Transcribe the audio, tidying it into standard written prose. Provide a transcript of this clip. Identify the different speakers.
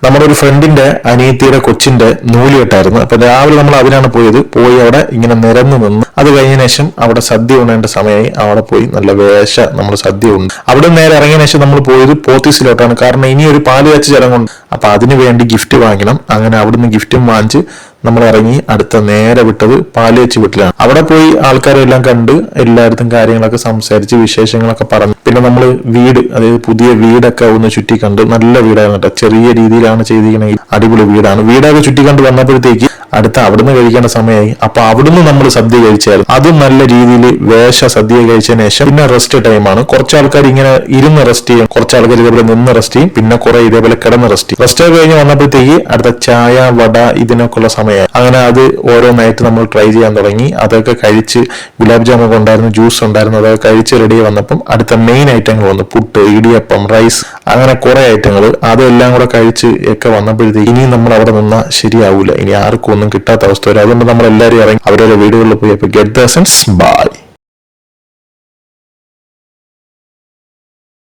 Speaker 1: നമ്മുടെ ഒരു ഫ്രണ്ടിന്റെ അനിയത്തിയുടെ കൊച്ചിന്റെ നൂലുകെട്ടായിരുന്നു. അപ്പൊ രാവിലെ നമ്മൾ അതിനാണ് പോയി അവിടെ ഇങ്ങനെ നിരന്നു നിന്ന് അത് കഴിഞ്ഞ ശേഷം അവിടെ സദ്യ ഉണ്ണേണ്ട സമയമായി. അവിടെ പോയി നല്ല നമ്മൾ സദ്യ ഉണ്ട്. അവിടെ നേരെ ഇറങ്ങിയ ശേഷം നമ്മൾ പോയത് പോത്തീസിലോട്ടാണ്. കാരണം ഇനി ഒരു പാല് കാച്ച ചടങ്ങുണ്ട്. അപ്പൊ അതിനു വേണ്ടി ഗിഫ്റ്റ് വാങ്ങണം. അങ്ങനെ അവിടുന്ന് ഗിഫ്റ്റും വാങ്ങിച്ച് നമ്മൾ ഇറങ്ങി അടുത്ത നേരെ വിട്ടത് പാലുവെച്ച് വീട്ടിലാണ്. അവിടെ പോയി ആൾക്കാരെല്ലാം കണ്ട് എല്ലായിടത്തും കാര്യങ്ങളൊക്കെ സംസാരിച്ച് വിശേഷങ്ങളൊക്കെ പറഞ്ഞു. പിന്നെ നമ്മൾ വീട്, അതായത് പുതിയ വീടൊക്കെ ഒന്ന് ചുറ്റി കണ്ട്. നല്ല വീടാണ് കേട്ടോ, ചെറിയ രീതിയിലാണ് ചെയ്തിരിക്കണമെങ്കിൽ അടിപൊളി വീടാണ്. വീടൊക്കെ ചുറ്റി കണ്ട് വന്നപ്പോഴത്തേക്ക് അടുത്ത അവിടുന്ന് കഴിക്കേണ്ട സമയമായി. അപ്പൊ അവിടുന്ന് നമ്മൾ സദ്യ കഴിച്ചായിരുന്നു. അതും നല്ല രീതിയിൽ സദ്യ കഴിച്ചതിന് ശേഷം പിന്നെ റെസ്റ്റ് ടൈമാണ്. കുറച്ച് ആൾക്കാർ ഇങ്ങനെ ഇരുന്ന് റെസ്റ്റ് ചെയ്യും, കുറച്ച് ആൾക്കാർ ഇതേപോലെ നിന്ന് റെസ്റ്റ് ചെയ്യും, പിന്നെ കുറെ ഇതേപോലെ കിടന്ന് റെസ്റ്റ് ചെയ്യും. റെസ്റ്റ് കഴിഞ്ഞ് വന്നപ്പോഴത്തേക്ക് അടുത്ത ചായ, വട ഇതിനൊക്കെയുള്ള സമയമായി. അങ്ങനെ അത് ഓരോന്നായിട്ട് നമ്മൾ ട്രൈ ചെയ്യാൻ തുടങ്ങി. അതൊക്കെ കഴിച്ച് ഗുലാബ് ജാമൊക്കെ ഉണ്ടായിരുന്നു, ജ്യൂസ് ഉണ്ടായിരുന്നു, അതൊക്കെ കഴിച്ച് റെഡി വന്നപ്പം അടുത്ത മെയിൻ ഐറ്റങ്ങൾ വന്നു. പുട്ട്, ഇടിയപ്പം, റൈസ്, അങ്ങനെ കുറെ ഐറ്റങ്ങൾ. അതെല്ലാം കൂടെ കഴിച്ച് ഒക്കെ വന്നപ്പോഴത്തേക്ക് ഇനി നമ്മൾ അവിടെ നിന്നാൽ ശരിയാവൂല, ഇനി ആർക്കും ഒന്നും കിട്ടാത്ത അവസ്ഥ വരും. അതുകൊണ്ട് നമ്മൾ എല്ലാവരും ഇറങ്ങി അവരവരുടെ വീടുകളിൽ പോയി. അപ്പൊ ഗെറ്റ് ദ സെൻസ്, ബൈ.